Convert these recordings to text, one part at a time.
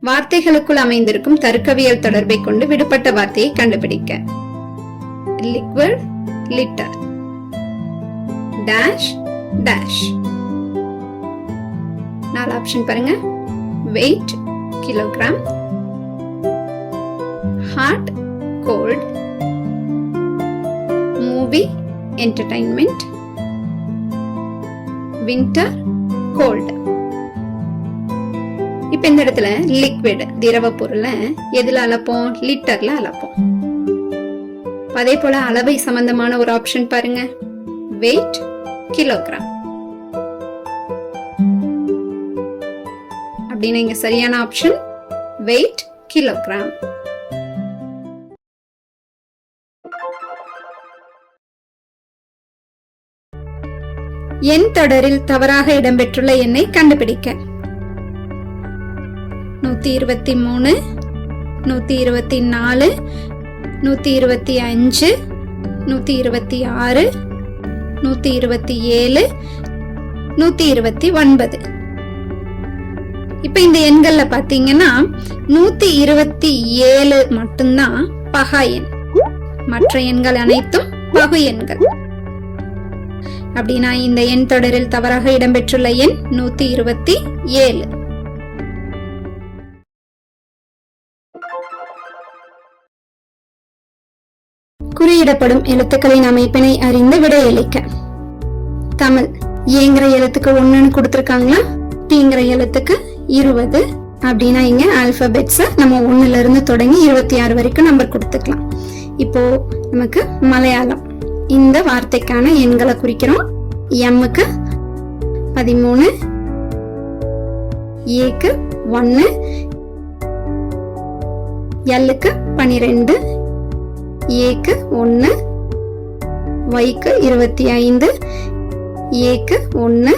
வார்த்தைகளுக்குள் அமைந்திருக்கும் தர்க்கவியல் தொடர்பை கொண்டு விடுபட்ட வார்த்தையை கண்டுபிடிக்க. Liquid, litre. Dash, dash. 4 option பாருங்க. Weight, kilogram. Hot, cold. Movie, entertainment. Winter, cold. இப்ப இந்த இடத்துல லிக்விட் திரவ பொருளை எதுல அளப்போம்? லிட்டர்ல அளப்போம். அதே போல அளவை சம்பந்தமான ஒரு ஆப்ஷன் பாருங்க. Weight, kilogram. அப்படின்னு இங்க சரியான ஆப்ஷன் வெயிட், கிலோகிராம். எண் தொடரில் தவறாக இடம்பெற்றுள்ள எண்ணை கண்டுபிடிக்க. 123, 124, 125, 126, 127, 129. இப்ப இந்த எண்கள்ல பாத்தீங்கன்னா 127 மட்டும்தான் பகா எண். மற்ற எண்கள் அனைத்தும் பகு எண்கள். அப்படின்னா இந்த எண் தொடரில் தவறாக இடம்பெற்றுள்ள எண் 127. குறியிடப்படும் எழுத்துக்களின் அமைப்பினை அறிந்து விடையளிக்க. தமிழ் ஏங்கிற எழுத்துக்கு 1ன்னு கொடுத்திருக்காங்களா? டீங்கிற எழுத்துக்கு 20. அப்படின்னா இங்க ஆல்பபெட்ஸ் நம்ம 1ல இருந்து தொடங்கி 26 வரைக்கும் நம்பர் கொடுத்துக்கலாம். இப்போ நமக்கு மலையாளம் இந்த வார்த்தைக்கான எண்களை குறிக்கிறோம். எம்முக்கு 13, ஏக்கு 1, எல்லுக்கு 12, ஏக்கு 1, ஒய்க்கு 25, ஏக்கு 1,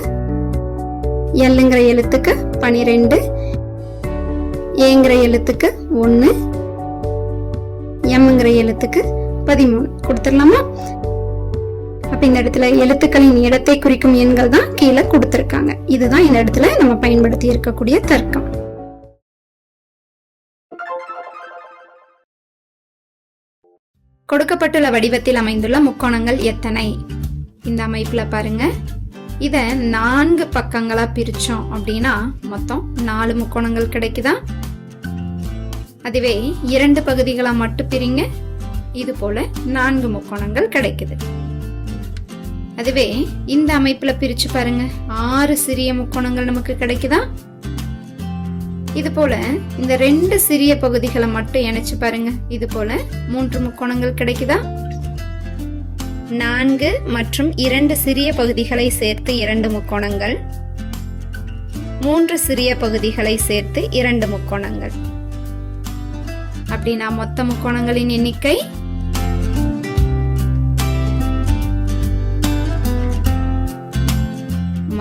எல்லுங்கிற எழுத்துக்கு 12, ஏங்கிற எழுத்துக்கு 1, எம்ங்கிற எழுத்துக்கு 13 கொடுத்துடலாமா? அப்ப இந்த இடத்துல எழுத்துக்களின் இடத்தை குறிக்கும் எண்கள் தான் கீழே கொடுத்திருக்காங்க. இதுதான் இந்த இடத்துல நம்ம பயன்படுத்தி இருக்கக்கூடிய தர்க்கம். கொடுக்கப்பட்டுள்ள வடிவத்தில் அமைந்துள்ள முக்கோணங்கள் எத்தனை? இந்த அமைப்புல பாருங்க. இத 4 பக்கங்களா பிரிச்சோம் அப்படின்னா மொத்தம் 4 முக்கோணங்கள் கிடைக்குதா? அதுவே 2 பகுதிகளா மட்டும் பிரிங்க, இது போல 4 முக்கோணங்கள் கிடைக்குது. அதுவே இந்த அமைப்புல பிரிச்சு பாருங்க, 6 சிறிய முக்கோணங்கள் நமக்கு கிடைக்குதா? இது போல இந்த 2 சிறிய பகுதிகளை மட்டும் இணைச்சு பாருங்க, இது போல 3 முக்கோணங்கள் கிடைக்குதா? 4 மற்றும் 2 சிறிய பகுதிகளை சேர்த்து 2 முக்கோணங்கள், 3 சிறிய பகுதிகளை சேர்த்து 2 முக்கோணங்கள். அப்படின்னா மொத்த முக்கோணங்களின் எண்ணிக்கை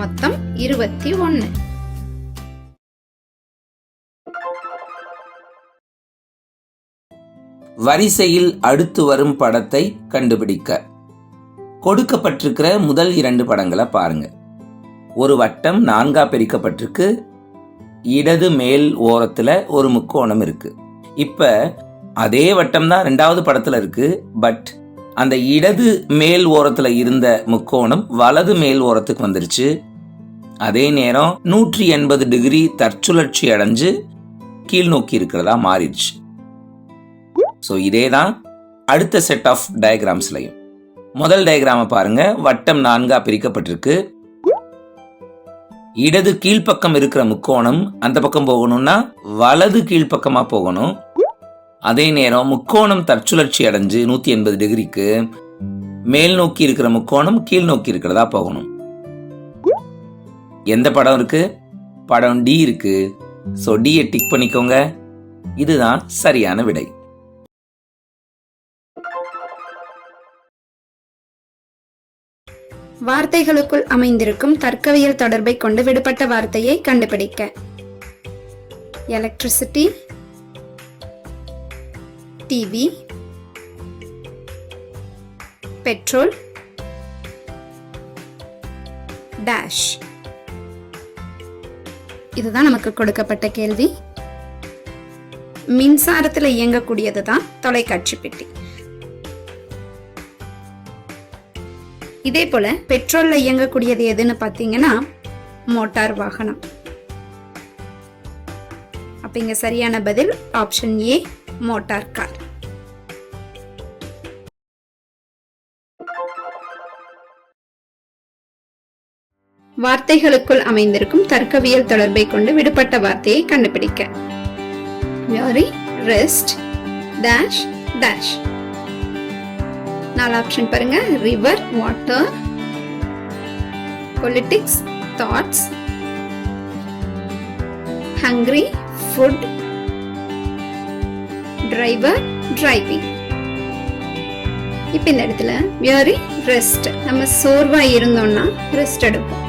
மொத்தம் 21. வரிசையில் அடுத்து வரும் படத்தை கண்டுபிடிக்க. கொடுக்கப்பட்டிருக்கிற முதல் 2 படங்களை பாருங்க. ஒரு வட்டம் 4ஆ பிரிக்கப்பட்டிருக்கு. இடது மேல் ஓரத்துல ஒரு முக்கோணம் இருக்கு. இப்ப அதே வட்டம் தான் 2வது படத்துல இருக்கு. பட் அந்த இடது மேல் ஓரத்துல இருந்த முக்கோணம் வலது மேல் ஓரத்துக்கு வந்துருச்சு. அதே நேரம் 180 டிகிரி தற்சுழற்சி அடைஞ்சு கீழ் நோக்கி இருக்கிறதா மாறிடுச்சு. ஸோ இதே தான் அடுத்த செட் ஆஃப் டயக்ராம்ஸ்லையும். முதல் டயக்ராமை பாருங்க. வட்டம் 4ஆ பிரிக்கப்பட்டிருக்கு. இடது கீழ்ப்பக்கம் இருக்கிற முக்கோணம் அந்த பக்கம் போகணும்னா வலது கீழ்ப்பக்கமா போகணும். அதே நேரம் முக்கோணம் தற்சுழற்சி அடைஞ்சு 180 டிகிரிக்கு மேல் நோக்கி இருக்கிற முக்கோணம் கீழ் நோக்கி இருக்கிறதா போகணும். எந்த படம் இருக்கு? படம் டி இருக்கு. ஸோ டியை டிக் பண்ணிக்கோங்க. இதுதான் சரியான விடை. வார்த்தைகளுக்குள் அமைந்திருக்கும் தர்க்கவியல் தொடர்பை கொண்டு விடுபட்ட வார்த்தையை கண்டுபிடிக்க. Electricity, TV, petrol, dash. இதுதான் நமக்கு கொடுக்கப்பட்ட கேள்வி. மின்சாரத்துல இயங்கக்கூடியது தான் தொலைக்காட்சி பெட்டி. இதே போல பெட்ரோல்ல இயங்கக்கூடியது எதுன்னு பாத்தீங்கன்னா மோட்டார் வாகனம். அப்ப இங்க சரியான பதில் ஆப்ஷன் ஏ, மோட்டார் கார். வார்த்தைகளுக்குள் அமைந்திருக்கும் தர்க்கவியல் தொடர்பை கொண்டு விடுபட்ட வார்த்தையை கண்டுபிடிக்க. வியாரி, ரெஸ்ட், டேஷ், டேஷ். 4 ஆப்ஷன் பாருங்க. River, water. Politics, thoughts. Hungry, food. Driver, driving. இப்ப இந்த இடத்துல வியாரி, ரெஸ்ட். நம்ம சோர்வா இருந்தோம்னா ரெஸ்ட் எடுப்போம்.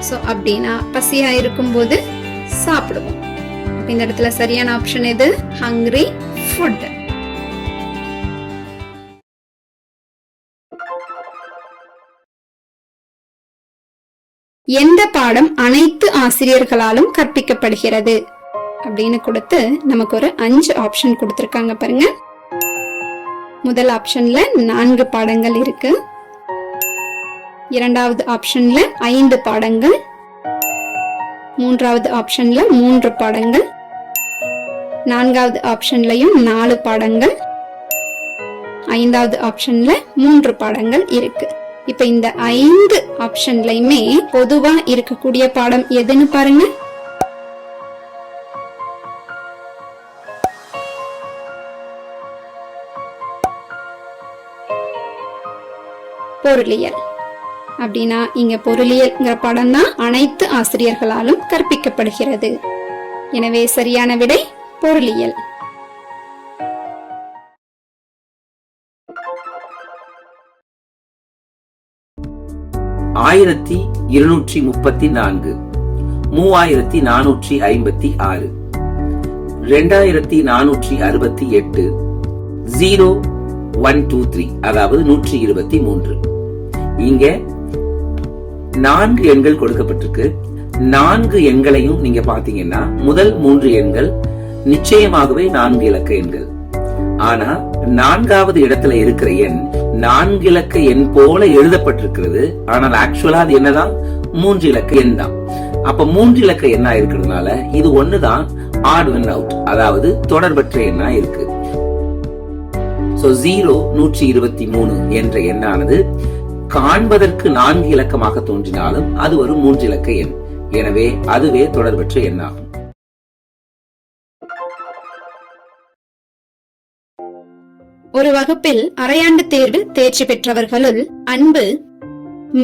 சோ அப்படின்னா பசியா இருக்கும் போது சாப்பிடுவோம். இந்த இடத்துல சரியான ஆப்ஷன் எது? Hungry, food. எந்த பாடம் அனைத்து ஆசிரியர்களாலும் கற்பிக்கப்படுகிறது அப்படின்னு கொடுத்து நமக்கு ஒரு 5 ஆப்ஷன் கொடுத்திருக்காங்க பாருங்க. முதல் ஆப்ஷன்ல 4 பாடங்கள் இருக்கு. இரண்டாவது ஆப்ஷன்ல 5 பாடங்கள். மூன்றாவது ஆப்ஷன்ல 3 பாடங்கள். நான்காவது ஆப்ஷன்லயும் 4 பாடங்கள். 5வது ஆப்ஷன்ல 3 பாடங்கள் இருக்கு. இப்ப இந்த 5 ஆப்ஷன்லயுமே பொதுவா இருக்கக்கூடிய பாடம் எதுன்னு பாருங்க. பொருளியல். அப்படின்னா இங்க பொருளியல்ங்கிற பாடம் தான் அனைத்து ஆசிரியர்களாலும் கற்பிக்கப்படுகிறது. எனவே சரியான விடை பொருளியல். ஆயிரத்தி 234, 3456, 2468, 0123, அதாவது 123. இங்க 4 எண்கள் கொடுக்கப்பட்டிருக்கு. 4 எண்களையும் நீங்க பாத்தீங்கன்னா முதல் 3 எண்கள் நிச்சயமாகவே 4 இலக்க எண்கள். ஆனா 4வது இடத்துல இருக்கிற எண் 4 இலக்க எண் போல எழுதப்பட்டிருக்கிறது. ஆனால் ஆக்சுவலா அது என்னதான்? 3 இலக்க எண் தான். அப்ப 3 இலக்க எண்ணா இருக்கிறதுனால இது ஒண்ணுதான் ஆட் ஒன் அவுட், அதாவது தொடர்பற்ற எண்ணா இருக்கு. சோ 123 என்ற எண்ணானது காண்பதற்கு 4 இலக்கமாக தோன்றினாலும் அது ஒரு 3 இலக்க எண். எனவே அதுவே தொடர்பற்ற எண்ணாகும். ஒரு வகுப்பில் அரையாண்டு தேர்வில் தேர்ச்சி பெற்றவர்களுள் அன்பு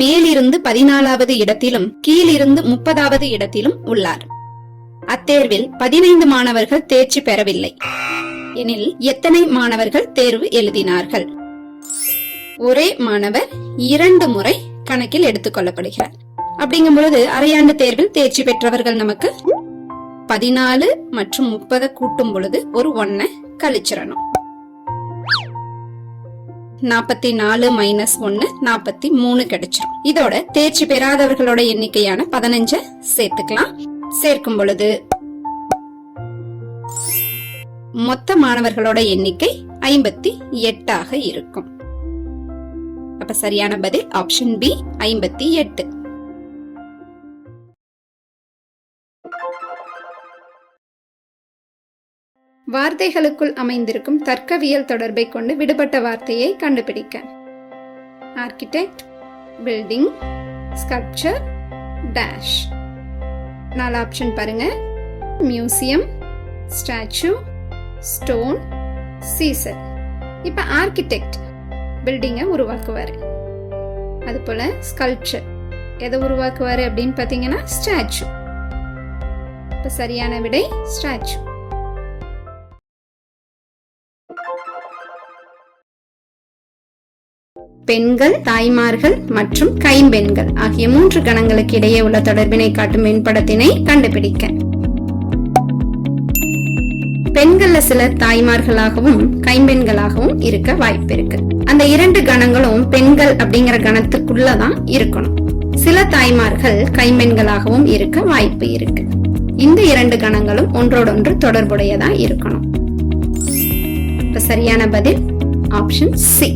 மேலிருந்து 14வது இடத்திலும் கீழிருந்து 30வது இடத்திலும் உள்ளார். அத்தேர்வில் 15 மாணவர்கள் தேர்ச்சி பெறவில்லை எனில் எத்தனை மாணவர்கள் தேர்வு எழுதினார்கள்? ஒரே மாணவர் 2 முறை கணக்கில் எடுத்துக் கொள்ளப்படுகிறார். அப்படிங்கும் பொழுது அரையாண்டு தேர்வில் தேர்ச்சி பெற்றவர்கள் நமக்கு 14 மற்றும் 30 கூட்டும் பொழுது ஒரு 1 கழிச்சிடணும். 44 மைனஸ் 1 43 கிடைச்சிடும். இதோட தேர்ச்சி பெறாதவர்களோட எண்ணிக்கையான 15 சேர்த்துக்கலாம். சேர்க்கும் பொழுது மொத்த மாணவர்களோட எண்ணிக்கை 58 இருக்கும். அப்ப சரியான பதில் ஆப்ஷன் பி, 58. வார்த்தைகளுக்குள் அமைந்திருக்கும் தர்க்கவியல் தொடர்பை கொண்டு விடுபட்ட வார்த்தையை கண்டுபிடிக்க. Architect, building, sculpture, dash. 4 option பாருங்க. Museum, statue, stone, scissor. இப்ப ஆர்கிடெக்ட் பில்டிங்கை உருவாக்குவாரு. அது போல ஸ்கல்ப்சர் எதை உருவாக்குவாரு அப்படின்னு பாத்தீங்கன்னா ஸ்டாச்சு. இப்ப சரியான விடை ஸ்டாச்சு. பெண்கள், தாய்மார்கள் மற்றும் கைம்பெண்கள் ஆகிய 3 கணங்களுக்கு இடையே உள்ள தொடர்பினை காட்டும் வெண்படத்தினை கண்டுபிடிக்க. பெண்கள்ல சிலர் தாய்மார்களாகவும் கைம்பெண்களாகவும் இருக்க வாய்ப்பு இருக்கு. அந்த 2 கணங்களும் பெண்கள் அப்படிங்கிற கணத்துக்குள்ளதான் இருக்கணும். சில தாய்மார்கள் கைம்பெண்களாகவும் இருக்க வாய்ப்பு இருக்கு. இந்த 2 கணங்களும் ஒன்றோடொன்று தொடர்புடையதா இருக்கணும். இப்ப சரியான பதில் ஆப்ஷன் சி.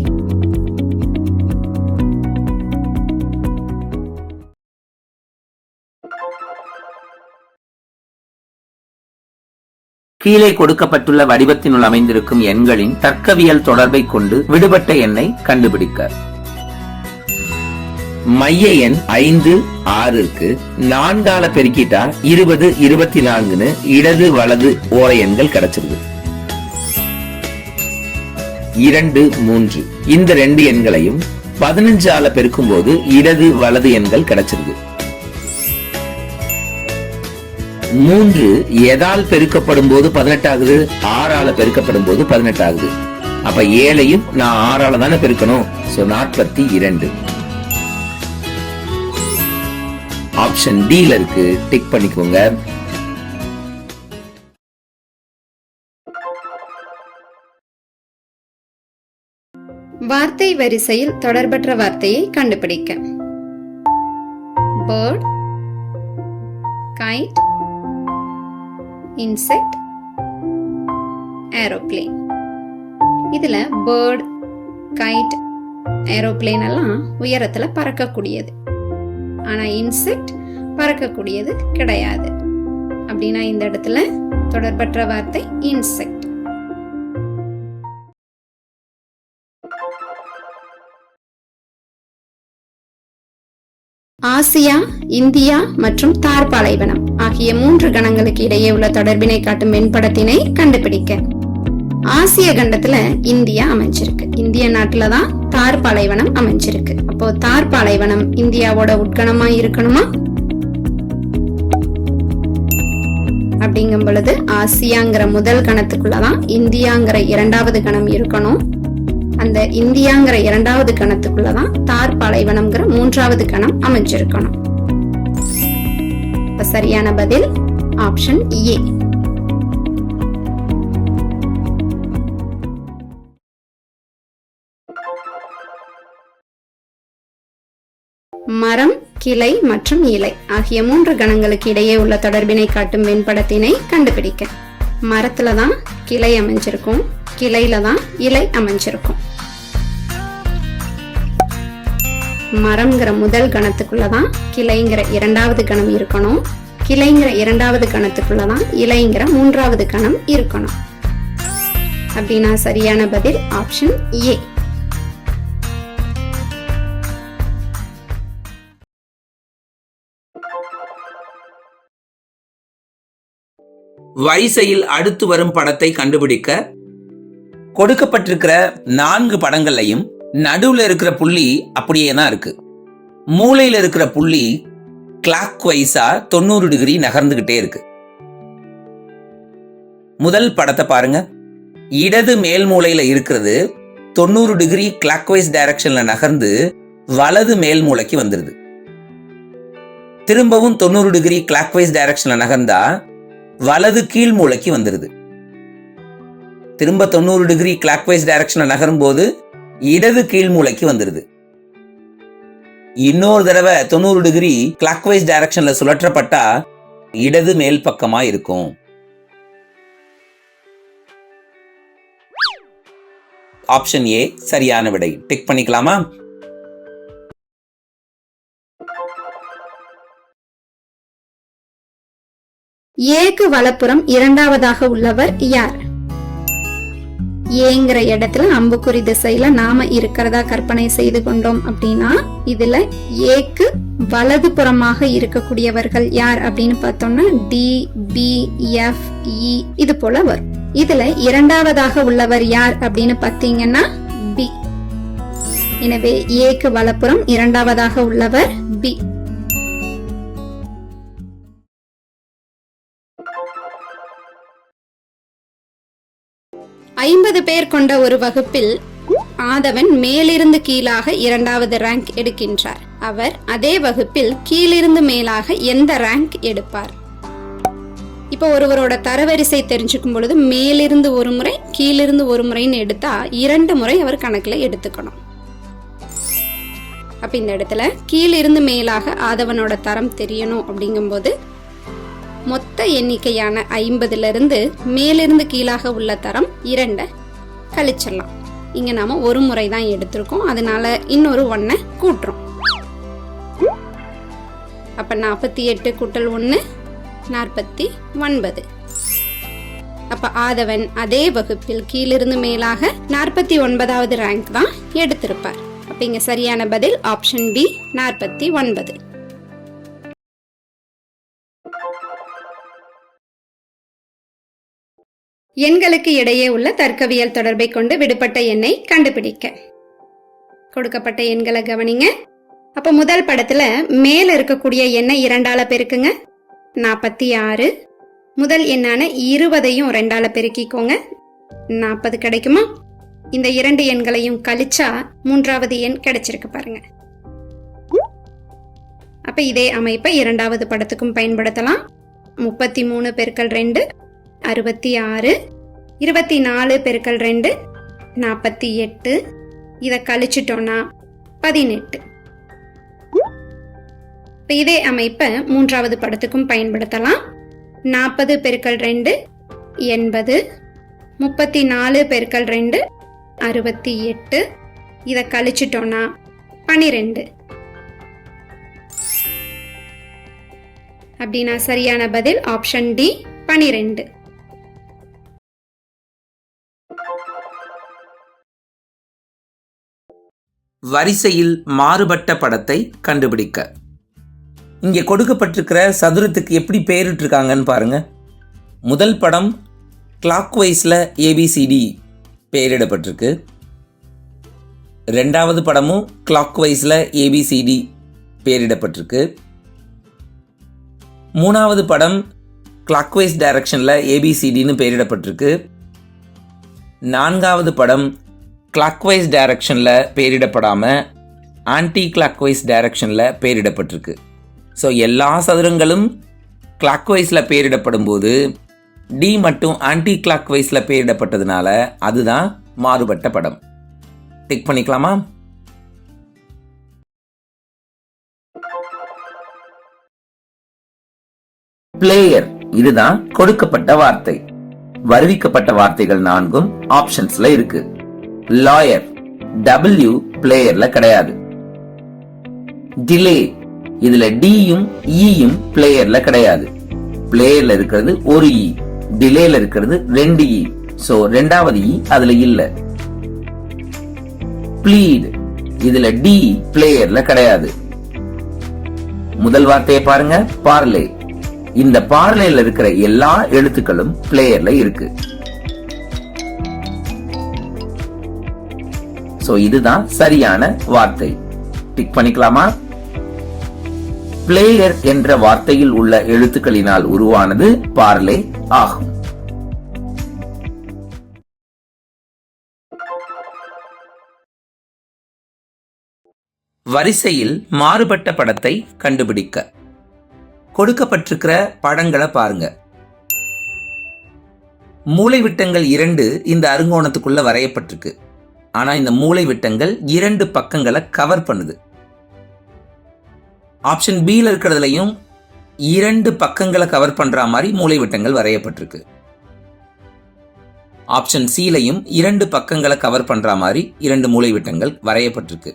கீழே கொடுக்கப்பட்டுள்ள வடிவத்தினுள் அமைந்திருக்கும் எண்களின் தர்க்கவியல் தொடர்பை கொண்டு விடுபட்ட எண்ணை கண்டுபிடிக்க. மைய எண் 5, 6ற்கு 4ஆல பெருக்கிட்டா 20, 24ன்னு இடது வலது ஓர எண்கள் கிடைச்சிருது. 2, 3 இந்த 2 எண்களையும் 15ஆல பெருக்கும் போது இடது வலது எண்கள் கிடைச்சிருது. 3 எதால் பெருக்கப்படும் போது 18 ஆகுது, 6ஆல பெருக்கப்படும் போது 18 ஆகுது. அப்ப 7ஐயும் நான் 6ஆல தானே பெருக்கணும். சோ 42. ஆப்ஷன் டில இருக்கு, டிக் பண்ணிக்கோங்க. வார்த்தை வரிசையில் தொடர்பற்ற வார்த்தையை கண்டுபிடிக்க. Bird, kite, insect, aeroplane. இதுல பேர்ட், கைட், ஏரோப்ளேன் எல்லாம் உயரத்துல பறக்கக்கூடியது. ஆனா இன்செக்ட் பறக்கக்கூடியது கிடையாது. அப்படின்னா இந்த இடத்துல தொடர்பற்ற வார்த்தை இன்செக்ட். ஆசியா, இந்தியா மற்றும் தார் பாலைவனம் ஆகிய 3 கணங்களுக்கு இடையே உள்ள தொடர்பினை காட்டும் வெண்படத்தினை கண்டுபிடிக்க. ஆசிய கண்டத்துல இந்தியா அமைஞ்சிருக்கு. இந்திய நாட்டுலதான் தார் பாலைவனம் அமைஞ்சிருக்கு. அப்போ தார் பாலைவனம் இந்தியாவோட உட்கணமா இருக்கணுமா? அப்படிங்கும் பொழுது ஆசியாங்கிற முதல் கணத்துக்குள்ளதான் இந்தியாங்கிற 2வது கணம் இருக்கணும். அந்த இந்தியாங்கிற 2வது கணத்துக்குள்ளதான் தார் பாலைவனம்ங்கிற 3வது கணம் அமைஞ்சிருக்கணும். சரியான பதில் ஆப்ஷன் ஏ. மரம், கிளை மற்றும் இலை ஆகிய 3 கணங்களுக்கு இடையே உள்ள தொடர்பினை காட்டும் வெண்படத்தினை கண்டுபிடிக்க. மரத்துலதான் கிளை அமைஞ்சிருக்கும், கிளையில தான் இலை அமைஞ்சிருக்கும். மரம்ங்கிற முதல் கணத்துக்குள்ளதான் கிளைங்கிற 2வது கணம் இருக்கணும். கிளைங்கிற 2வது கணத்துக்குள்ளதான் இலைங்கிற 3வது கணம் இருக்கணும். அப்படின்னா சரியான பதில் ஆப்ஷன் ஏ. வரிசையில் அடுத்து வரும் படத்தை கண்டுபிடிக்க. கொடுக்கப்பட்டிருக்கிற 4 படங்கள்லையும் நடுவுல இருக்கிற புள்ளி அப்படியே தான் இருக்கு. மூலையில இருக்கிற புள்ளி கிளாக் வைஸா 90 டிகிரி நகர்ந்துகிட்டே இருக்கு. முதல் படத்தை பாருங்க. இடது மேல் மூலையில இருக்கிறது 90 டிகிரி கிளாக் வைஸ் டைரக்ஷன்ல நகர்ந்து வலது மேல் மூலைக்கு வந்துருது. திரும்பவும் 90 டிகிரி கிளாக் வைஸ் டைரக்ஷன்ல நகர்ந்தா வலது கீழ் மூலைக்கு வந்துருது. திரும்ப 90 டிகிரி கிளாக் வைஸ் டைரக்ஷன்ல நகரும் போது இடது கீழ் மூலைக்கு வந்துருது. இன்னொரு தடவை 90 டிகிரி கிளாக் வைஸ் டைரக்ஷன்ல சுழற்றப்பட்டா இடது மேல் பக்கமா இருக்கும். ஆப்ஷன் ஏ சரியான விடை. டிக் பண்ணிக்கலாமா? ஏக்கு வலப்புறம் 2வதாக உள்ளவர் யார்? ஏங்கிற இடத்துல அம்புக்குறி திசையில நாம இருக்கிறதா கற்பனை செய்து கொண்டோம் அப்படின்னா இதுல ஏக்கு வலது புறமாக இருக்கக்கூடியவர்கள் யார் அப்படின்னு பார்த்தோம்னா டி, பி, எஃப், இ இது போல வரும். இதுல 2வதாக உள்ளவர் யார் அப்படின்னு பார்த்தீங்கன்னா பி. எனவே ஏக்கு வலப்புறம் 2வதாக உள்ளவர் பி. ஐம்பது பேர் கொண்ட ஒரு வகுப்பில் ஆதவன் மேலிருந்து கீழாக 2வது ரேங்க் எடுக்கின்றார். அவர் அதே வகுப்பில் கீழிருந்து மேலாக எந்த ரேங்க் எடுப்பார்? இப்போ ஒருவரோட தரவரிசை தெரிஞ்சுக்கும் பொழுது மேலிருந்து ஒரு முறை கீழிருந்து ஒரு முறைன்னு எடுத்தா 2 முறை அவர் கணக்குல எடுத்துக்கணும். அப்ப இந்த இடத்துல கீழிருந்து மேலாக ஆதவனோட தரம் தெரியணும். அப்படிங்கும்போது மொத்த எண்ணிக்கையான 50லிருந்து மேலிருந்து கீழாக உள்ள தரம் 2 கழிச்சிடலாம். இங்கே நாம் ஒரு முறை தான் எடுத்திருக்கோம், அதனால இன்னொரு 1 கூட்டுறோம். அப்போ 48 கூட்டல் 1 49. அப்போ ஆதவன் அதே வகுப்பில் கீழிருந்து மேலாக 49வது ரேங்க் தான் எடுத்திருப்பார். அப்போ இங்கே சரியான பதில் ஆப்ஷன் பி 49. எண்களுக்கு இடையே உள்ள தர்க்கவியல் தொடர்பை கொண்டு விடுபட்ட எண்ணை கண்டுபிடிக்க. கொடுக்கப்பட்ட எண்களை கவனிங்க. அப்ப முதல் படத்துல மேல இருக்கக்கூடிய எண்ணை 2ஆல பெருக்குங்க, 46. முதல் எண்ணான 20ஐயும் 2ஆல பெருக்கிக்கோங்க, 40 கிடைக்குமா? இந்த 2 எண்களையும் கழிச்சா 3வது எண் கிடைச்சிருக்கு பாருங்க. அப்ப இதே அமைப்பை 2வது படத்துக்கும் பயன்படுத்தலாம். 33 பெருக்கல் 2 66, 24 பெருக்கல் 2 48, இதை கழிச்சிட்டோம்னா 18. இதே அமைப்பை 3வது படத்துக்கும் பயன்படுத்தலாம். 40 பெருக்கல் 2 80, 34 பெருக்கல் 2 68, இதை கழிச்சிட்டோம்னா 12. அப்படின்னா சரியான பதில் ஆப்ஷன் டி 12. வரிசையில் மாறுபட்ட படத்தை கண்டுபிடிக்க. இங்கே கொடுக்கப்பட்டிருக்கிற சதுரத்துக்கு எப்படி பேரிட்டிருக்காங்கன்னு பாருங்க. முதல் படம் கிளாக் வைஸில் ஏபிசிடி பெயரிடப்பட்டிருக்கு. 2வது படமும் கிளாக் வைஸில் ஏபிசிடி பெயரிடப்பட்டிருக்கு. 3வது படம் கிளாக் வைஸ் டைரக்ஷனில் ஏபிசிடின்னு பெயரிடப்பட்டிருக்கு. 4வது படம் கிளாக் வைஸ் டைரக்ஷனில் பெயரிடப்படாமல் ஆன்டி கிளாக் வைஸ் டைரக்ஷனில் பெயரிடப்பட்டிருக்கு. ஸோ எல்லா சதுரங்களும் கிளாக் வைஸில் பெயரிடப்படும் போது டி மட்டும் ஆன்டி கிளாக் வைஸில் பெயரிடப்பட்டதுனால அதுதான் மாறுபட்ட படம். டிக் பண்ணிக்கலாமா? பிளேயர், இதுதான் கொடுக்கப்பட்ட வார்த்தை. வருவிக்கப்பட்ட வார்த்தைகள் 4 ஆப்ஷன்ஸ்ல இருக்கு. லாயர், W பிளேயர்ல கிடையாது. டிலே, இதுல டியும் ஈயும் பிளேயர்ல கிடையாது. பிளேயர்ல இருக்கிறது ஒரு இ, டிலேல இருக்கிறது 2 இ. சோ 2வது இ அதுல இல்ல. ப்ளீட், இதுல டி பிளேயர்ல கிடையாது. முதல் வார்த்தையை பாருங்க, பார்லே. இந்த பார்லேல இருக்கிற எல்லா எழுத்துக்களும் பிளேயர்ல இருக்கு. சோ இதுதான் சரியான வார்த்தை. டிக் பண்ணிக்கலாமா? பிளேயர் என்ற வார்த்தையில் உள்ள எழுத்துக்களினால் உருவானது பார்லே ஆகும். வரிசையில் மாறுபட்ட படத்தை கண்டுபிடிக்க. கொடுக்கப்பட்டிருக்கிற படங்களை பாருங்க. மூலைவிட்டங்கள் 2 இந்த அருங்கோணத்துக்குள்ள வரையப்பட்டிருக்கு. ஆனா இந்த மூலைவிட்டங்கள் 2 பக்கங்களை கவர் பண்ணுது. ஆப்ஷன் பில இருக்கிறதுலையும் 2 பக்கங்களை கவர் பண்ற மாதிரி மூலைவிட்டங்கள் வரையப்பட்டிருக்கு. ஆப்ஷன் சிலையும் 2 பக்கங்களை கவர் பண்ற மாதிரி 2 மூலைவிட்டங்கள் வரையப்பட்டிருக்கு.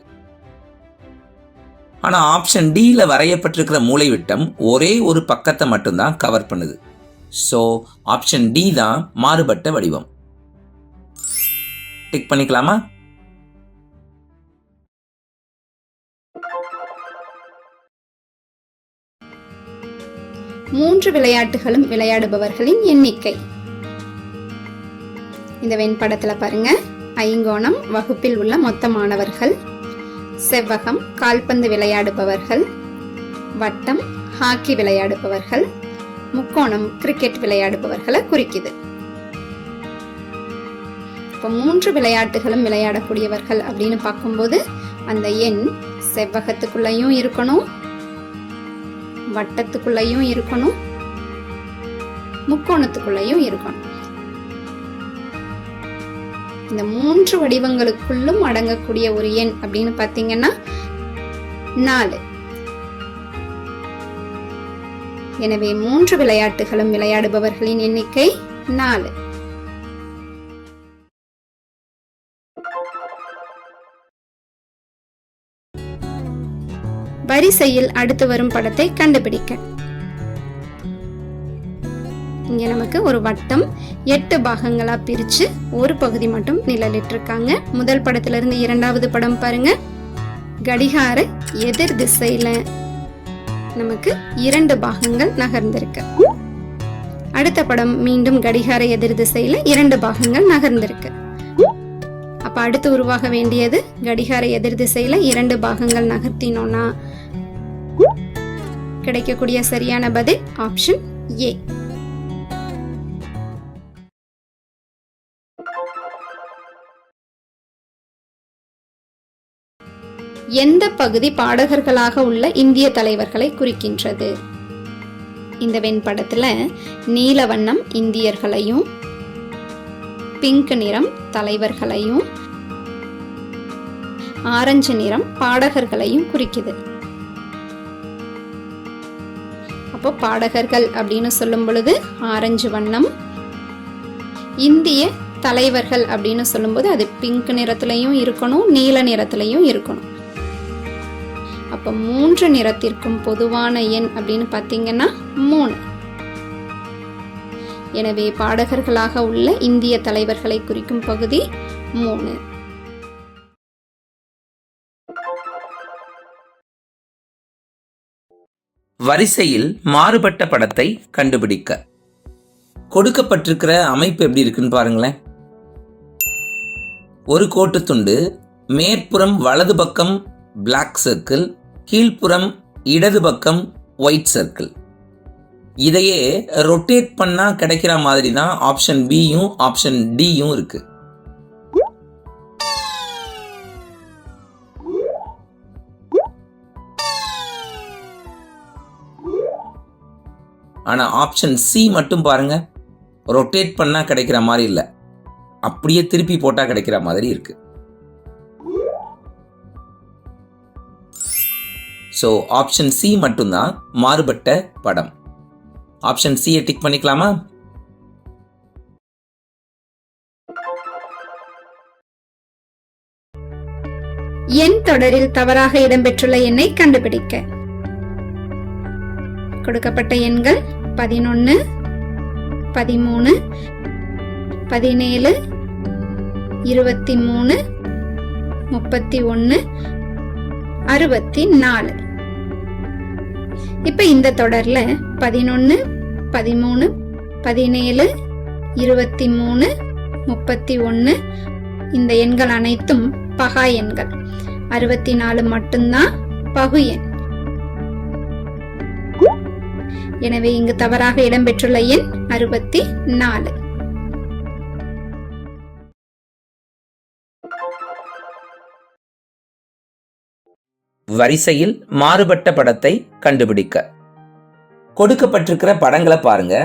ஆனா ஆப்ஷன் டில வரையப்பட்டிருக்கிற மூலைவிட்டம் ஒரே ஒரு பக்கத்தை மட்டும்தான் கவர் பண்ணுது. சோ ஆப்ஷன் டி தான் மாறுபட்ட வடிவம். டிக் பண்ணிக்கலாமா? மூன்று விளையாட்டுகளும் விளையாடுபவர்களின் எண்ணிக்கை. இந்த வெண்படத்துல பாருங்க, ஐங்கோணம் வகுப்பில் உள்ள மொத்த மாணவர்கள், செவ்வகம் கால்பந்து விளையாடுபவர்கள், வட்டம் ஹாக்கி விளையாடுபவர்கள், முக்கோணம் கிரிக்கெட் விளையாடுபவர்களை குறிக்குது. இப்போ 3 விளையாட்டுகளும் விளையாடக்கூடியவர்கள் அப்படின்னு பார்க்கும்போது அந்த எண் செவ்வகத்துக்குள்ளேயும் இருக்கணும், வட்டத்துக்குள்ளேயும் இருக்கணும், முக்கோணத்துக்குள்ளேயும் இருக்கணும். இந்த 3 வடிவங்களுக்குள்ளும் அடங்கக்கூடிய ஒரு எண் அப்படின்னு பார்த்தீங்கன்னா 4. எனவே 3 விளையாட்டுகளும் விளையாடுபவர்களின் எண்ணிக்கை 4. வரிசையில் அடுத்து வரும் படத்தை கண்டுபிடிக்க. இங்க நமக்கு ஒரு வட்டம் 8 பாகங்களா பிரிச்சு ஒரு பகுதி மட்டும் நிழலிட்டு இருக்காங்க. முதல் படத்திலிருந்து இரண்டாவது படம் பாருங்க. கடிகார எதிர் திசையில நமக்கு 2 பாகங்கள் நகர்ந்திருக்கு. அடுத்த படம் மீண்டும் கடிகார எதிர் திசையில 2 பாகங்கள் நகர்ந்திருக்கு. அப்ப அடுத்து உருவாக வேண்டியது கடிகார எதிர் திசையில 2 பாகங்கள் நகர்த்தினோம்னா கிடைக்கக்கூடிய சரியான பதில் ஆப்ஷன் ஏ. எந்த பகுதி பாடகர்களாக உள்ள இந்திய தலைவர்களை குறிக்கின்றது? இந்த வெண்படத்துல நீல வண்ணம் இந்தியர்களையும், பிங்க் நிறம் தலைவர்களையும், ஆரஞ்சு நிறம் பாடகர்களையும் குறிக்குது. அப்போ பாடகர்கள் அப்படின்னு சொல்லும் பொழுது ஆரஞ்சு வண்ணம், இந்திய தலைவர்கள் அப்படின்னு சொல்லும்போது அது பிங்க் நிறத்திலையும் இருக்கணும், நீல நிறத்திலையும் இருக்கணும். அப்ப 3 நிறத்திற்கும் பொதுவான எண் அப்படின்னு பார்த்தீங்கன்னா 3. எனவே பாடகர்களாக உள்ள இந்திய தலைவர்களை குறிக்கும் பகுதி 3. வரிசையில் மாறுபட்ட படத்தை கண்டுபிடிக்க. கொடுக்கப்பட்டிருக்கிற அமைப்பு எப்படி இருக்குன்னு பாருங்களேன். ஒரு கோட்டு துண்டு, மேற்புறம் வலது பக்கம் பிளாக் சர்க்கிள், கீழ்ப்புறம் இடது பக்கம் ஒயிட் சர்க்கிள். இதையே ரொட்டேட் பண்ணா கிடைக்கிற மாதிரி தான் ஆப்ஷன் பியும் ஆப்ஷன் டியும் இருக்கு. ஆனா ஆப்ஷன் சி மட்டும் பாருங்க, ரொட்டேட் பண்ணா கிடைக்கிற மாதிரி இல்லை, அப்படியே திருப்பி போட்டா கிடைக்கிற மாதிரி இருக்கு. ஸோ ஆப்ஷன் சி மட்டும்தான் மாறுபட்ட படம். ஆப்ஷன் சியை டிக் பண்ணிக்கலாமா? எண் தொடரில் தவறாக இடம்பெற்றுள்ள எண்ணை கண்டுபிடிக்க. கொடுக்கப்பட்ட எண்கள் 11, 13, 17, 23, 31, 64. இப்ப இந்த தொடர்ல 11, 13, 17, 23, 31 இந்த எண்கள் அனைத்தும் பகா எண்கள். 64 மட்டும்தான் பகு எண். எனவே இங்கு தவறாக இடம்பெற்றுள்ள எண் 64. வரிசையில் மாறுபட்ட படத்தை கண்டுபிடிக்க. கொடுக்கப்பட்டிருக்கிற படங்களை பாருங்க.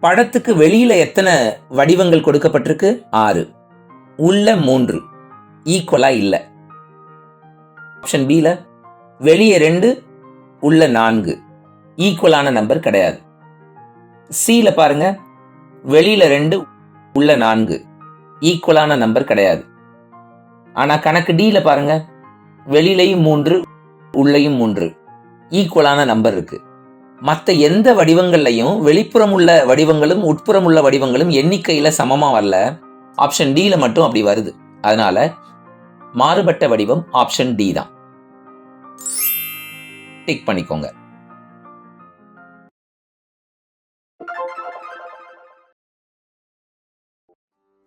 படத்துக்கு வெளியில எத்தனை வடிவங்கள் கொடுக்கப்பட்டிருக்கு? 6. உள்ள 3 ஈக்குவலா இல்ல. ஆப்ஷன் பில வெளியே 2 உள்ள 4 ஈக்குவலான நம்பர் கிடையாது. சில பாருங்க, வெளியில 2 உள்ள 4 ஈக்குவலான நம்பர் கிடையாது. ஆனா கணக்கு டில பாருங்க, வெளியிலையும் 3 உள்ளையும் 3 ஈக்குவலான நம்பர் இருக்கு. மற்ற எந்த வடிவங்கள்லையும் வெளிப்புறம் உள்ள வடிவங்களும் உட்புறம் உள்ள வடிவங்களும் எண்ணிக்கையில சமமா வரல. ஆப்ஷன் டில மட்டும் அப்படி வருது. அதனால மாறுபட்ட வடிவம் ஆப்ஷன் டி தான். டிக் பண்ணிக்கோங்க.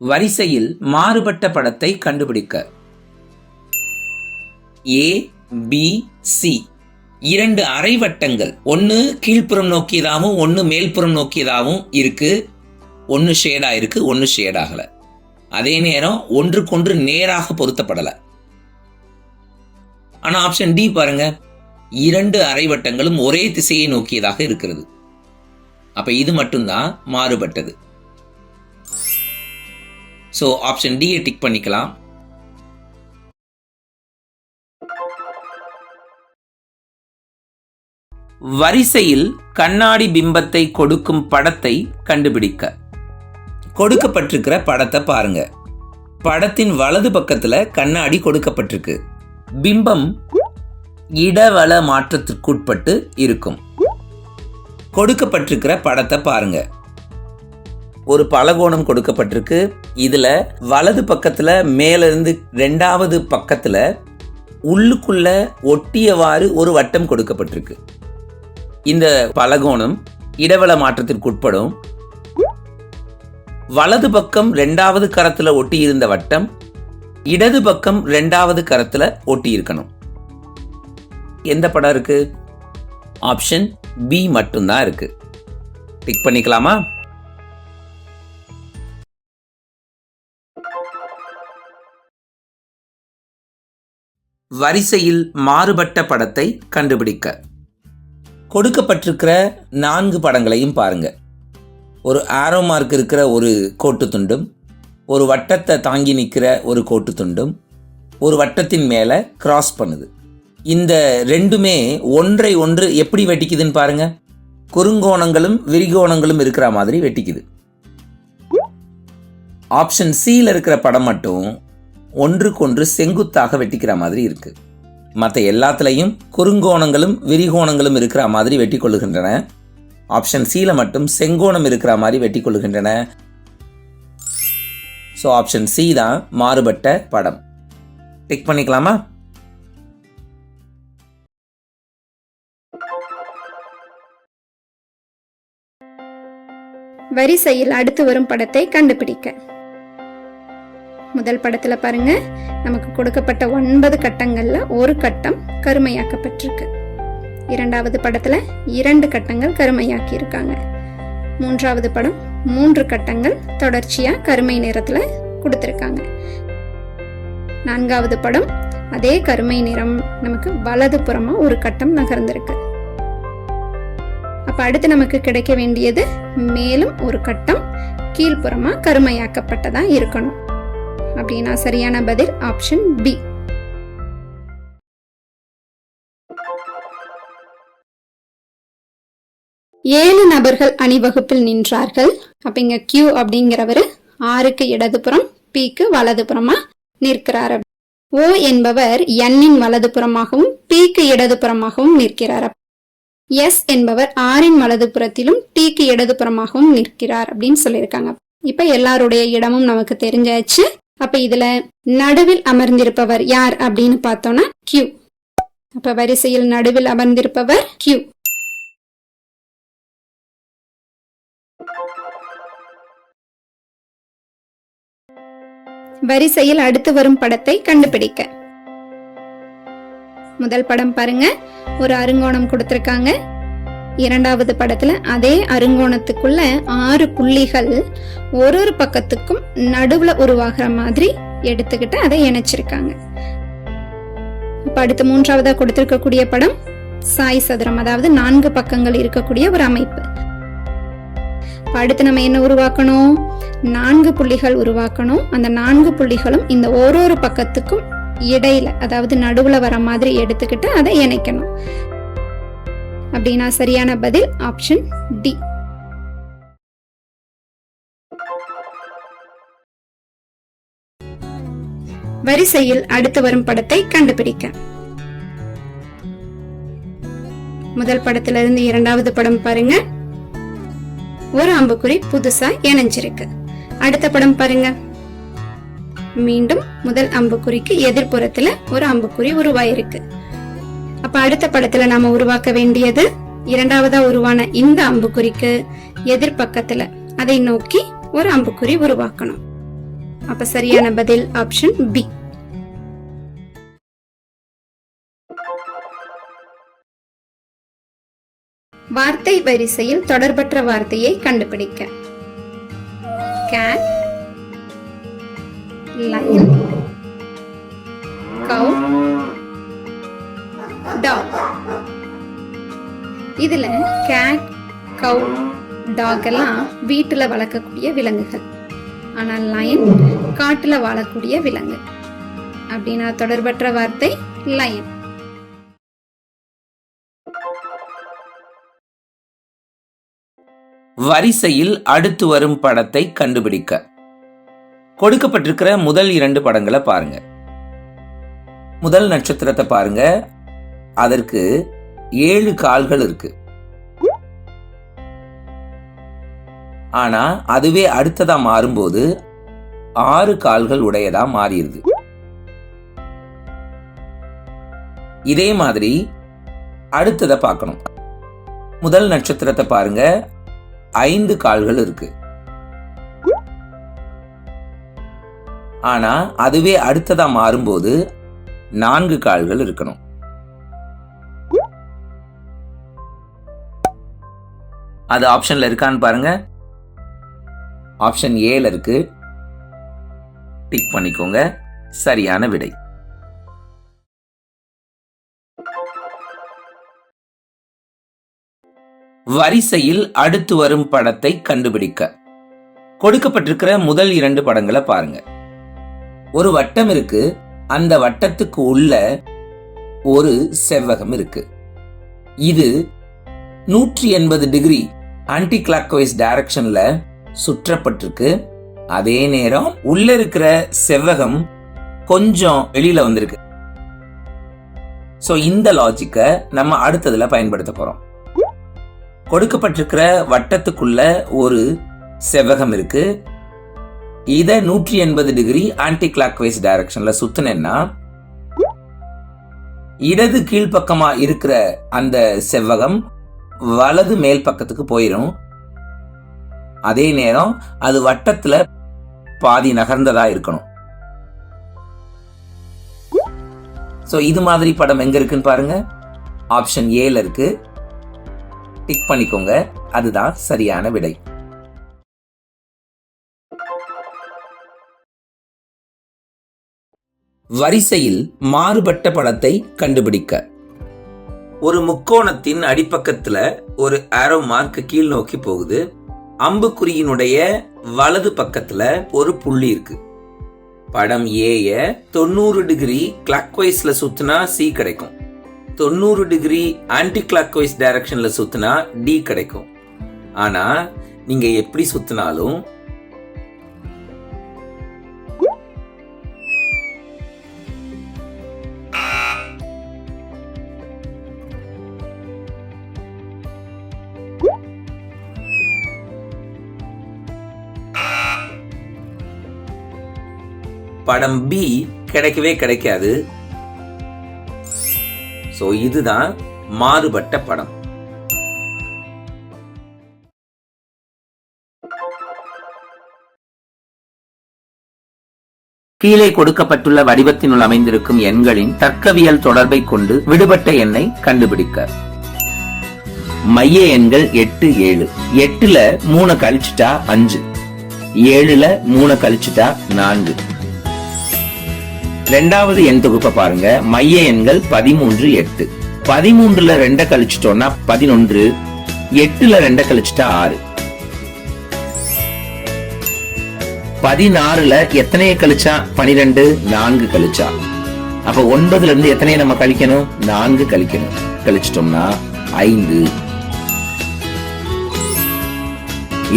வரிசையில் மாறுபட்ட படத்தை கண்டுபிடிக்க. ஏ பி சி 2 அரை வட்டங்கள், ஒன்று கீழ்ப்புறம் நோக்கியதாகவும் ஒன்று மேல்புறம் நோக்கியதாகவும் இருக்கு. ஒன்று ஷேடா இருக்கு, ஒன்று ஷேடாகல. அதே நேரம் ஒன்றுக்கொன்று நேராக பொருத்தப்படல. ஆனா ஆப்ஷன் டி பாருங்க, 2 அரை வட்டங்களும் ஒரே திசையை நோக்கியதாக இருக்கிறது. அப்ப இது மட்டும்தான் மாறுபட்டது. சோ ஆப்ஷன் டி டிக் பண்ணிக்கலாம். வரிசையில் கண்ணாடி பிம்பத்தை கொடுக்கும் படத்தை கண்டுபிடிக்க. கொடுக்கப்பட்டிருக்கிற படத்தை பாருங்க. படத்தின் வலது பக்கத்துல கண்ணாடி கொடுக்கப்பட்டிருக்கு. பிம்பம் இடவள மாற்றத்திற்குட்பட்டு இருக்கும். கொடுக்கப்பட்டிருக்கிற படத்தை பாருங்க. ஒரு பலகோணம் கொடுக்கப்பட்டிருக்கு. இதுல வலது பக்கத்துல மேல இருந்து 2வது பக்கத்துல உள்ளுக்குள்ள ஒட்டியவாறு ஒரு வட்டம் கொடுக்கப்பட்டிருக்கு. இந்த பலகோணம் இடவள மாற்றத்திற்கு உட்படும். வலது பக்கம் 2வது கரத்துல ஒட்டி இருந்த வட்டம் இடது பக்கம் 2வது கரத்துல ஒட்டி இருக்கணும். எந்த படம் இருக்கு? ஆப்ஷன் பி மட்டும்தான் இருக்கு. டிக் பண்ணிக்கலாமா? வரிசையில் மாறுபட்ட படத்தை கண்டுபிடிக்க கொடுக்கப்பட்டிருக்கிற 4 படங்களையும் பாருங்க. ஒரு ஆரோ மார்க் இருக்கிற ஒரு கோட்டு துண்டும், ஒரு வட்டத்தை தாங்கி நிற்கிற ஒரு கோட்டு துண்டும், ஒரு வட்டத்தின் மேலே கிராஸ் பண்ணுது. இந்த ரெண்டுமே ஒன்றை ஒன்று எப்படி வெட்டிக்குதுன்னு பாருங்க. குறுங்கோணங்களும் விரிகோணங்களும் இருக்கிற மாதிரி வெட்டிக்குது. ஆப்ஷன் சியில் இருக்கிற படம் மட்டும் ஒன்றுக்கொன்று செங்குத்தாக வெட்டிக்கிற மாதிரி இருக்கு. மற்ற எல்லாத்துலேயும் குறுங்கோணங்களும் விரிகோணங்களும் இருக்கிற மாதிரி வெட்டி கொள்ளுகின்றன. ஆப்ஷன் சியில் மட்டும் செங்கோணம் இருக்கிற மாதிரி வெட்டி கொள்ளுகின்றன. ஸோ ஆப்ஷன் சி தான் மாறுபட்ட படம். டிக் பண்ணிக்கலாமா? வரிசையில் அடுத்து வரும் படத்தை கண்டுபிடிக்க முதல் படத்துல பாருங்க, நமக்கு கொடுக்கப்பட்ட 9 கட்டங்கள்ல ஒரு கட்டம் கருமையாக்கப்பட்டிருக்கு. 2வது படத்துல 2 கட்டங்கள் கருமையாக்கி இருக்காங்க. 3வது படம் 3 கட்டங்கள் தொடர்ச்சியா கருமை நிறத்துல கொடுத்திருக்காங்க. 4வது படம் அதே கருமை நிறம் நமக்கு வலது புறமா ஒரு கட்டம் நகர்ந்திருக்கு. அப்ப அடுத்து நமக்கு கிடைக்க வேண்டியது மேலும் ஒரு கட்டம் கீழ்ப்புறமா கருமையாக்கப்பட்டதா இருக்கணும். அப்படின்னா சரியான பதில் ஆப்ஷன் பி. ஏழு நபர்கள் அணிவகுப்பில் நின்றார்கள். அப்ப இங்க Q அப்படிங்கிறவரு ஆருக்கு இடதுபுறம், Pக்கு வலதுபுறமா நிற்கிறார். O என்பவர் Nன் வலதுபுறமாகவும் Pக்கு இடதுபுறமாகவும் நிற்கிறார். S என்பவர் ஆரின் வலதுபுறத்திலும் Tக்கு இடதுபுறமாகவும் நிற்கிறார் அப்படின்னு சொல்லியிருக்காங்க. இப்ப எல்லாருடைய இடமும் நமக்கு தெரிஞ்சாச்சு. அப்ப இதுல நடுவில் அமர்ந்திருப்பவர் யார் அப்படின்னு பார்த்தோம்னா Q. அப்ப வரிசையில் நடுவில் அமர்ந்திருப்பவர் Q. வரிசையில் அடுத்து வரும் படத்தை கண்டுபிடிக்க முதல் படம் பாருங்க, ஒரு அருங்கோணம் கொடுத்திருக்காங்க. 2வது படத்துல அதே அருங்கோணத்துக்குள்ள 6 புள்ளிகள் ஒரு பக்கத்துக்கும் நடுவுல உருவாகிற மாதிரி எடுத்துக்கிட்டு அதை இணைச்சிருக்காங்க. இப்ப அடுத்து 3வதா கொடுத்திருக்கக்கூடிய படம் சாய் சதுரம், அதாவது 4 பக்கங்கள் இருக்கக்கூடிய ஒரு அமைப்பு. அடுத்து நம்ம என்ன உருவாக்கணும்? 4 புள்ளிகள் உருவாக்கணும். அந்த 4 புள்ளிகளும் இந்த ஒரு பக்கத்துக்கும் இடையில, அதாவது நடுவுல வர மாதிரி எடுத்துக்கிட்டு அதை இணைக்கணும். அப்படின்னா சரியான பதில் ஆப்ஷன் டி. வரிசையில் அடுத்து வரும் படத்தை கண்டுபிடிக்க முதல் படத்திலிருந்து 2வது படம் பாருங்க, ஒரு அம்புக்குறி புதுசா இணைஞ்சிருக்கு. அடுத்த படம் பாருங்க, மீண்டும் முதல் அம்புக்குறிக்கு எதிர்ப்புறத்துல ஒரு அம்புக்குறி உருவாயிருக்கு. அப்ப அடுத்த படத்துல நாம உருவாக்க வேண்டியது 2வதா உருவான இந்த அம்புக்குறிக்கு எதிர்பக்கத்துல அதை நோக்கி ஒரு அம்புக்குறி உருவாக்கணும். அப்ப சரியான பதில் ஆப்ஷன் பி. வார்த்தை வரிசையில் தொடர்பற்ற வார்த்தையை கண்டுபிடிக்க கேட், lion, cow, dog. இதுல cat, cow, dog எல்லாம் வீட்டுல வளர்க்கக்கூடிய விலங்குகள். ஆனா lion காட்டுல வாழக்கூடிய விலங்கு. அப்படின்னா தொடர்பற்ற வார்த்தை lion. வரிசையில் அடுத்து வரும் படத்தை கண்டுபிடிக்க கொடுக்கப்பட்டிருக்கிற முதல் 2 படங்களை பாருங்க. முதல் நட்சத்திரத்தை பாருங்க, அதற்கு 7 கால்கள் இருக்கு. ஆனா அதுவே அடுத்ததா மாறும்போது 6 கால்கள் உடையதா மாறிடுது. இதே மாதிரி அடுத்ததை பார்க்கணும். முதல் நட்சத்திரத்தை பாருங்க, 5 கால்கள் இருக்கு. ஆனா அதுவே அடுத்ததா மாறும்போது 4 கால்கள் இருக்கணும். அது ஆப்ஷன்ல இருக்கான்னு பாருங்க. ஆப்ஷன் ஏல இருக்கு. டிக் பண்ணிக்கோங்க. சரியான விடை. வரிசையில் அடுத்து வரும் படத்தை கண்டுபிடிக்க. கொடுக்கப்பட்டிருக்கிற முதல் 2 படங்களை பாருங்க. ஒரு வட்டம் இருக்கு. அந்த வட்டத்துக்கு உள்ள ஒரு செவ்வகம் இருக்கு. இது 180 டிகிரி ஆன்டி கிளாக்வைஸ் டைரக்ஷன்ல சுற்றப்பட்டிருக்கு. அதே நேரம் உள்ள இருக்கிற செவ்வகம் கொஞ்சம் வெளியில வந்திருக்கு. சோ இந்த லாஜிக்க நம்ம அடுத்ததுல பயன்படுத்த போறோம். கொடுக்கப்பட்டிருக்கிற வட்டத்துக்குள்ள ஒரு செவ்வகம் இருக்கு. இத 180 டிகிரி ஆன்டி கிளாக்வைஸ் டைரக்ஷன்ல சுத்தினேன்னா இடது கீழ்ப்பக்கமா இருக்கிற அந்த செவ்வகம் வலது மேல் பக்கத்துக்கு போயிடும். அதே நேரம் அது வட்டத்துல பாதி நகர்ந்ததா இருக்கணும். சோ இது மாதிரி படம் எங்க இருக்குன்னு பாருங்க. ஆப்ஷன் ஏல இருக்கு. டிக் பண்ணிக்கோங்க. அதுதான் சரியான விடை. வரிசையில் மாறுபட்ட படத்தை கண்டுபிடிக்க. ஒரு முக்கோணத்தின் அடிப்பக்கத்துல ஒரு ஆரோ மார்க் கீழ் நோக்கி போகுது. அம்புக்குறியினுடைய வலது பக்கத்துல ஒரு புள்ளி இருக்கு. படம் ஏய 90 டிகிரி கிளாக்வைஸ்ல சுத்தினா சி கிடைக்கும். 90 டிகிரி ஆன்டி கிளாக்வைஸ் டைரக்ஷன்ல சுத்தினா டி கிடைக்கும். ஆனா நீங்க எப்படி சுத்தினாலும் படம் பி கிடைக்கவே கிடைக்காது. சோ இதுதான் மாறுபட்ட படம். கீழே கொடுக்கப்பட்டுள்ள வடிவத்தினுள் அமைந்திருக்கும் எண்களின் தர்க்கவியல் தொடர்பை கொண்டு விடுபட்ட எண்ணை கண்டுபிடிக்க. மைய எண்கள் 8, 7. 8ல 3 கழிச்சுட்டா 5. 7ல 3 கழிச்சுட்டா 4. இரண்டாவது எண் தொகுப்பை பாருங்க. மைய எண்கள் 13, 8. 13ல 2 கழிச்சிட்டோம்னா 11. 8ல 2 கழிச்சிட்டா 6. 16ல எத்தனைய கழிச்சா 12? 4 கழிச்சா. அப்ப 9ல இருந்து எத்தனைய நம்ம கழிக்கணும்? 4 கழிக்கணும். கழிச்சிட்டோம்னா 5.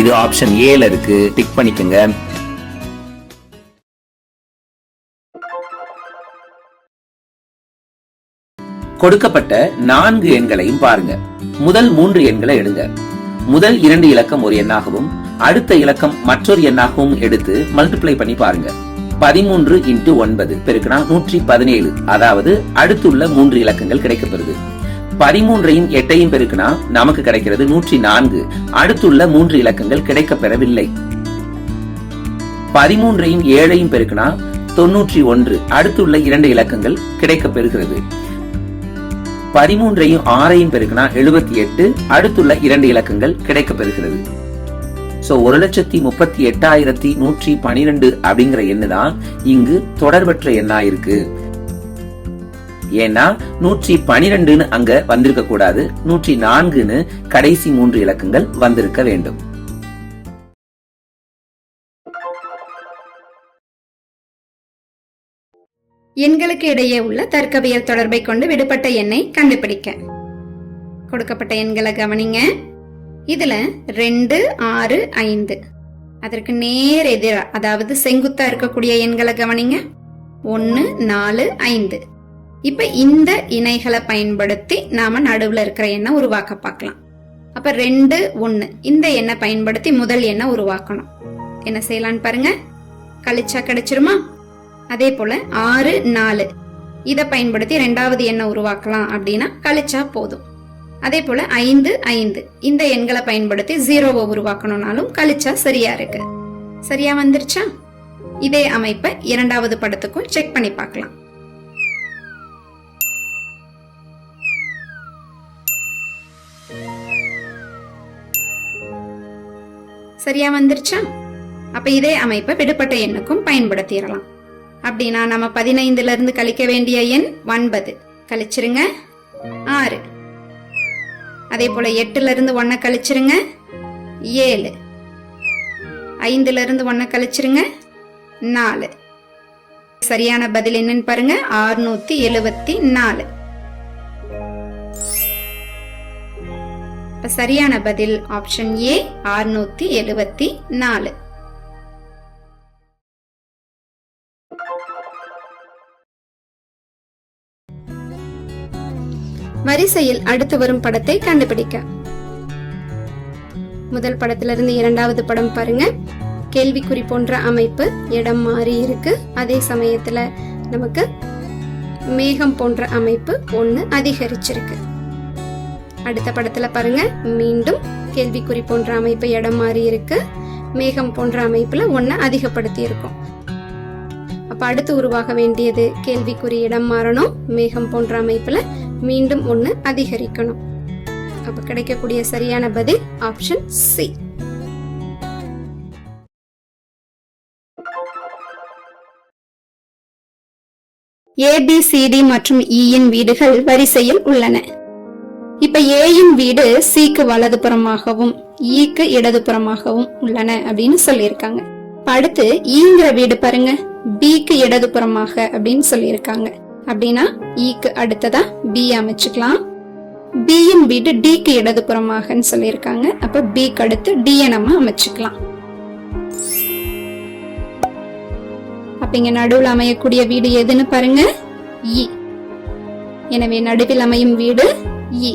இது ஆப்ஷன் ஏல இருக்கு. டிக் பண்ணிக்கோங்க. கொடுக்கப்பட்ட 4 எண்களையும் பாருங்க. முதல் 3 எண்களை எடுங்க. முதல் 2 இலக்கம் ஒரு எண்ணாகவும் அடுத்த இலக்கம் மற்றொரு எண்ணாகவும் எடுத்து மல்டிப்ளை பண்ணி பாருங்க. 13 × 9 பெருக்கினா 117. அதாவது அடுத்துள்ள 3 இலக்கங்கள் கிடைக்கப்பெறுது. 13ஐயும் 8ஐயும் பெருக்கினா நமக்கு கிடைக்கிறது 104. அடுத்துள்ள 3 இலக்கங்கள் கிடைக்கப்பெறவில்லை. 13ஐயும் 7ஐயும் பெருக்கினா 91. அடுத்துள்ள 2 இலக்கங்கள் கிடைக்கப்பெறுகிறது. 13ஐயும் 6ஐயும் பெருக்கினா 78. அடுத்துள்ள 2 இலக்கங்கள் கிடைக்கப்பெறுகிறது. சோ 1,38,112 அப்படிங்கிற எண்ணு தான் இங்கு தொடர்பற்ற எண்ணா இருக்கு. ஏன்னா 112ன்னு அங்க வந்திருக்க கூடாது. 104ன்னு கடைசி 3 இலக்கங்கள் வந்திருக்க வேண்டும். எண்களுக்கு இடையே உள்ள தர்க்கவியல் தொடர்பை கொண்டு விடுபட்ட எண்ணை கண்டுபிடிக்க. கொடுக்கப்பட்ட எண்களை கவனிங்க. இதுல 2, 6, 5. அதற்கு நேர் எதிரா, அதாவது செங்குத்தா இருக்கக்கூடிய எண்களை கவனிங்க. 1, 4, 5. இப்ப இந்த இணைகளை பயன்படுத்தி நாம நடுவுல இருக்கிற எண்ணை உருவாக்க பார்க்கலாம். அப்ப 2 1 இந்த எண்ணை பயன்படுத்தி முதல் எண்ணை உருவாக்கணும். என்ன செய்யலான்னு பாருங்க. கழிச்சா கிடைச்சிருமா? அதே போல 6 4 இத பயன்படுத்தி 2வது எண்ணை உருவாக்கலாம் அப்படின்னா கழிச்சா போதும். அதே போல 5 5 இந்த எண்களை பயன்படுத்தி 0வை உருவாக்கணும்னாலும் கழிச்சா சரியா இருக்கு. சரியா வந்துருச்சா? இதே அமைப்பை 2வது படத்துக்கும் செக் பண்ணி பார்க்கலாம். சரியா வந்துருச்சா? அப்ப இதே அமைப்பை விடுபட்ட எண்ணுக்கும் பயன்படுத்திடலாம். அப்படின்னா நம்ம 15ல இருந்து கழிக்க வேண்டிய எண் 9 கழிச்சிருங்க 6. அதே போல 8ல இருந்து 1 கழிச்சிருங்க 7. 5ல இருந்து 1 கழிச்சிருங்க 4. சரியான பதில் என்னன்னு பாருங்க 674. சரியான பதில் ஆப்ஷன் ஏ 674. வரிசையில் அடுத்து வரும் படத்தை கண்டுபிடிக்க. முதல் படத்திலிருந்து 2வது படம் பாருங்க. கேள்விக்குறி போன்ற அமைப்பு, இடம் மாறி இருக்கு. அதே சமயத்துல நமக்கு மேகம் போன்ற அமைப்பு 1 அதிகரிச்சிருக்கு. அடுத்த படத்துல பாருங்க, மீண்டும் கேள்விக்குறி போன்ற அமைப்பு, இடம் மாறி இருக்கு. மேகம் போன்ற அமைப்புல 1 அதிகப்படுத்தி இருக்கும். அப்ப அடுத்து உருவாக வேண்டியது கேள்விக்குறி இடம் மாறணும், மேகம் போன்ற அமைப்புல மீண்டும் 1 அதிகரிக்கணும். அப்ப கிடைக்கக்கூடிய சரியான பதில் ஆப்ஷன் சி. ABCD மற்றும் Eயின் வீடுகள் வரிசையில் உள்ளன. இப்ப Aயின் வீடு Cக்கு வலதுபுறமாகவும் Eக்கு இடதுபுறமாகவும் உள்ளன அப்படின்னு சொல்லியிருக்காங்க. அடுத்து Eங்கிற வீடு பாருங்க, Bக்கு இடதுபுறமாக அப்படின்னு சொல்லியிருக்காங்க. அப்படின்னா Eக்கு அடுத்ததா B அமைச்சுக்கலாம். Bயின் வீடு Dக்கு இடதுபுறமாகன்னு சொல்லியிருக்காங்க. அப்ப Bக்கு அடுத்து D நம்ம அமைச்சுக்கலாம். அப்ப இங்க நடுவில் அமையக்கூடிய வீடு எதுன்னு பாருங்க, E. எனவே நடுவில் அமையும் வீடு E.